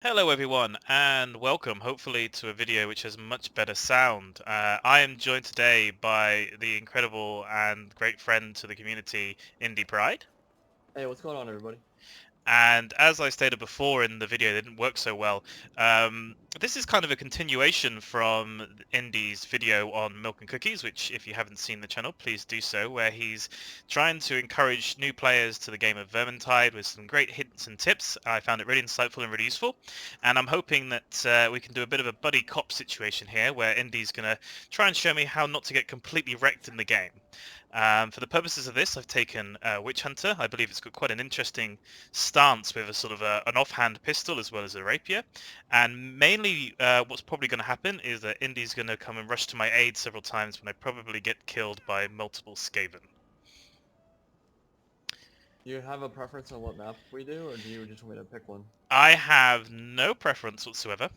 Hello everyone and welcome hopefully to a video which has much better sound. I am joined today by the incredible and great friend to the community, Indypride. Hey, what's going on, everybody? And as I stated before in the video, that didn't work so well. This is kind of a continuation from Indy's video on Milk and Cookies, which if you haven't seen the channel, please do so, where he's trying to encourage new players to the game of Vermintide with some great hints and tips. I found it really insightful and really useful. And I'm hoping that we can do a bit of a buddy cop situation here, where Indy's going to try and show me how not to get completely wrecked in the game. For the purposes of this, I've taken Witch Hunter. I believe it's got quite an interesting stance with a sort of an offhand pistol as well as a rapier. And mainly what's probably going to happen is that Indy's going to come and rush to my aid several times when I probably get killed by multiple Skaven. Do you have a preference on what map we do, or do you just want me to pick one? I have no preference whatsoever.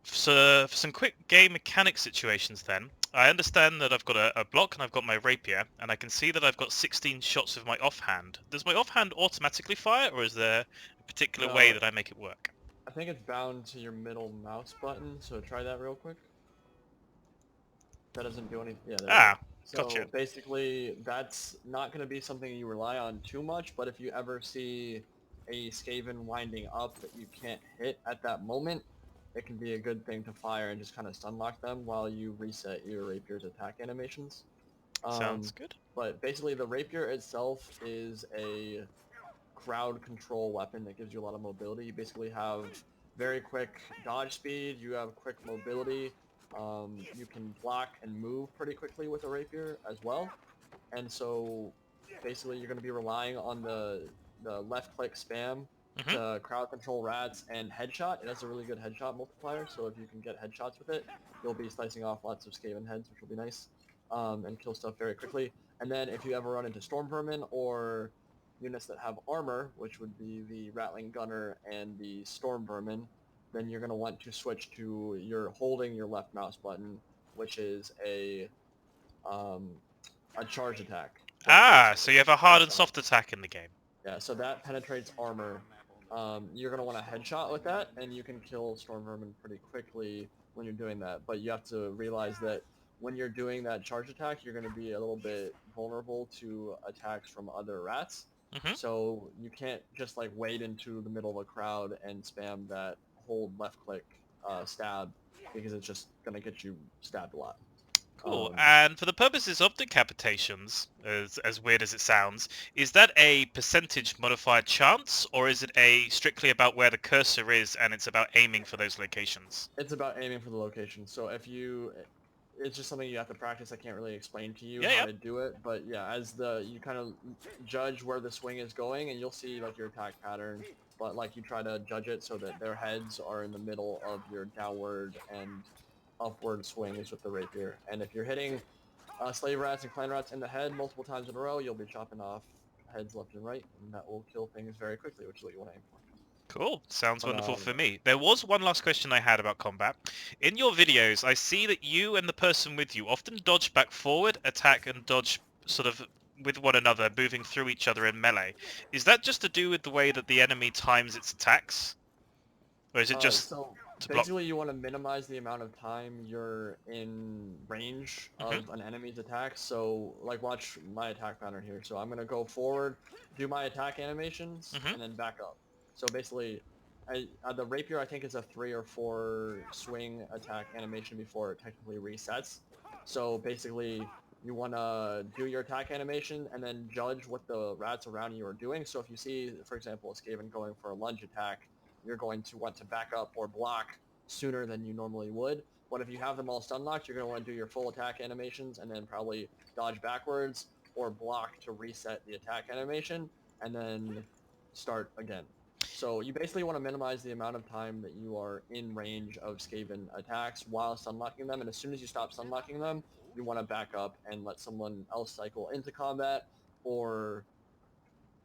So for some quick game mechanic situations then, I understand that I've got a block and I've got my rapier, and I can see that I've got 16 shots with my offhand. Does my offhand automatically fire, or is there a particular way No, that I make it work? I think it's bound to your middle mouse button, so try that real quick. That doesn't do anything. Yeah, there we go. Ah, gotcha. So basically, that's not going to be something you rely on too much, but if you ever see a Skaven winding up that you can't hit at that moment, it can be a good thing to fire and just kind of stun lock them while you reset your rapier's attack animations. Sounds Um, good. but basically, the rapier itself is a crowd control weapon that gives you a lot of mobility. You basically have very quick dodge speed, you have quick mobility, you can block and move pretty quickly with a rapier as well. And so basically you're going to be relying on the left click spam hmm to crowd control rats and headshot. It has a really good headshot multiplier, so if you can get headshots with it, you'll be slicing off lots of Skaven heads, which will be nice, and kill stuff very quickly. And then if you ever run into Storm Vermin or units that have armor, which would be the Rattling Gunner and the Storm Vermin, then you're going to want to switch to your holding your left mouse button, which is um, a charge attack. So Ah, so basically, you have a hard and headshot. soft attack in the game. Yeah, so that penetrates armor. You're going to want a headshot with that, and you can kill Storm Vermin pretty quickly when you're doing that. But you have to realize that when you're doing that charge attack, you're going to be a little bit vulnerable to attacks from other rats. hmm So you can't just like wade into the middle of a crowd and spam that hold left click stab because it's just going to get you stabbed a lot. Cool. Um, And for the purposes of decapitations, as weird as it sounds, is that a percentage modified chance, or is it a strictly about where the cursor is and it's about aiming for those locations? It's about aiming for the location. So if you, it's just something you have to practice. I can't really explain to you Yeah, how yeah. to do it, but yeah, as the you kind of judge where the swing is going, and you'll see like your attack pattern. But like you try to judge it so that their heads are in the middle of your downward and upward swings with the rapier. And if you're hitting slave rats and clan rats in the head multiple times in a row, you'll be chopping off heads left and right, and that will kill things very quickly, which is what you want to aim for. Cool. Sounds But wonderful for me. There was one last question I had about combat. In your videos, I see that you and the person with you often dodge back forward, attack and dodge sort of with one another, moving through each other in melee. Is that just to do with the way that the enemy times its attacks? Or is it just So to block? basically, you want to minimize the amount of time you're in range hmm of an enemy's attack. So, like, watch my attack pattern here. So I'm gonna go forward, do my attack animations, hmm and then back up. So basically, the rapier I think is a 3 or 4 swing attack animation before it technically resets. So basically, you want to do your attack animation and then judge what the rats around you are doing. So if you see, for example, a Skaven going for a lunge attack, you're going to want to back up or block sooner than you normally would. But if you have them all stun locked, you're going to want to do your full attack animations and then probably dodge backwards or block to reset the attack animation and then start again. So you basically want to minimize the amount of time that you are in range of Skaven attacks while stun locking them. And as soon as you stop stun locking them, you want to back up and let someone else cycle into combat or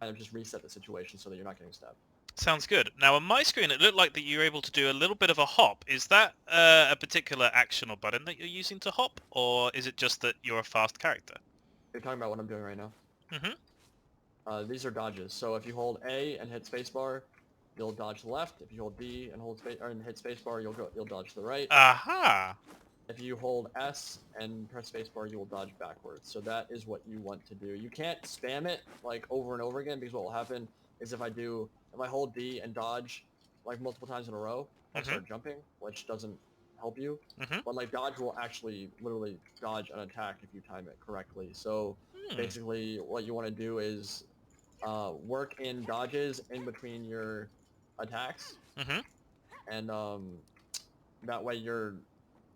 kind of just reset the situation so that you're not getting stabbed. Sounds good. Now on my screen, it looked like that you're able to do a little bit of a hop. Is that a particular action or button that you're using to hop, or is it just that you're a fast character? You're talking about what I'm doing right now. hmm These are dodges. So if you hold A and hit spacebar, you'll dodge to the left. If you hold B and hold space or and hit spacebar, you'll dodge to the right. Aha! If you hold S and press spacebar, you will dodge backwards. So that is what you want to do. You can't spam it like over and over again, because what will happen is if I hold D and dodge like multiple times in a row, I'll Mhm. start jumping, which doesn't help you. Mhm. But like dodge will actually literally dodge an attack if you time it correctly. So Hmm. basically what you want to do is work in dodges in between your attacks, Mhm. and that way you're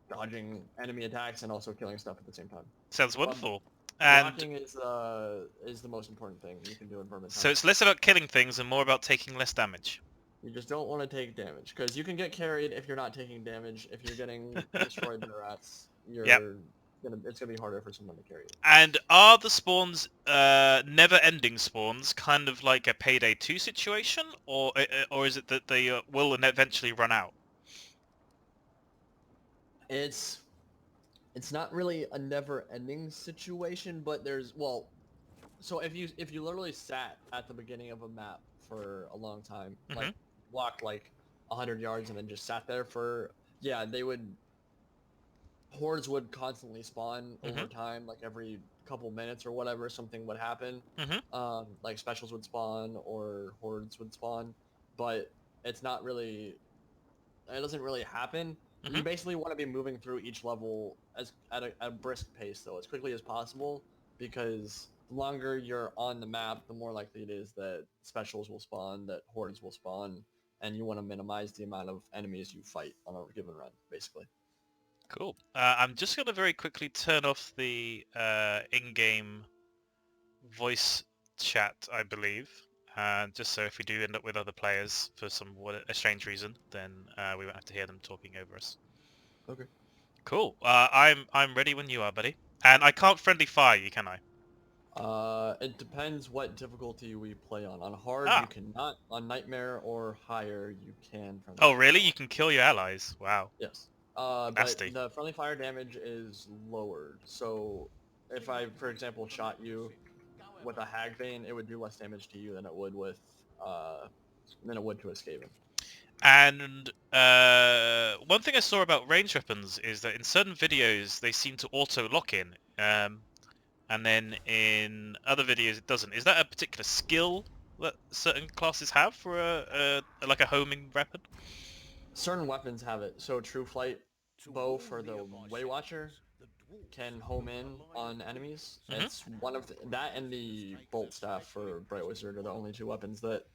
dodging enemy attacks and also killing stuff at the same time. Sounds But wonderful. And blocking is the most important thing you can do in so Vermintide. it's less about killing things and more about taking less damage. You just don't want to take damage, because you can get carried if you're not taking damage. If you're getting destroyed by rats, Yep. it's gonna be harder for someone to carry you. And are the spawns never-ending spawns, kind of like a Payday 2 situation, or is it that they will eventually run out? It's it's not really a never-ending situation, but so if you literally sat at the beginning of a map for a long time, like Mhm. walked like 100 yards and then just sat there for, yeah, hordes would constantly spawn over Mhm. time, like every couple minutes or whatever, something would happen. Mhm. Like specials would spawn or hordes would spawn, but it's not really, it doesn't really happen. You Mhm. basically want to be moving through each level at a brisk pace, though, as quickly as possible, because the longer you're on the map, the more likely it is that specials will spawn, that hordes will spawn, and you want to minimize the amount of enemies you fight on a given run, basically. Cool. I'm just going to very quickly turn off the in-game voice chat, I believe. Just so if we do end up with other players for a strange reason, then we won't have to hear them talking over us. Okay. Cool. I'm ready when you are, buddy. And I can't friendly fire you, can I? It depends what difficulty we play on. On hard, you Ah. cannot. On nightmare or higher, you can friendly Oh, fire. really? You can kill your allies? Wow. Yes. But Nasty. the friendly fire damage is lowered. So if I, for example, shot you with a hag vein, it would do less damage to you uh than it would to a Skaven. And one thing I saw about range weapons is that in certain videos they seem to auto lock in, and then in other videos it doesn't. Is that a particular skill that certain classes have for like a homing weapon? Certain weapons have it. So True Flight bow for the Way Watcher can home in on enemies. Hmm. It's one of that and the Bolt Staff for Bright Wizard are the only two weapons that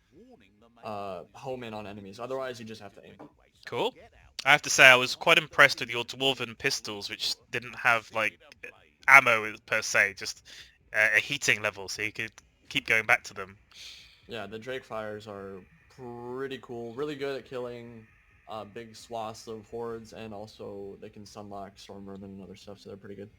home in on enemies. Otherwise, you just have to aim. Cool. I have to say I was quite impressed with your dwarven pistols, which didn't have like ammo per se, just a heating level, so you could keep going back to them. Yeah, the Drake Fires are pretty cool. Really good at killing big swaths of hordes, and also they can sunlock Storm Vermin and other stuff, so they're pretty good.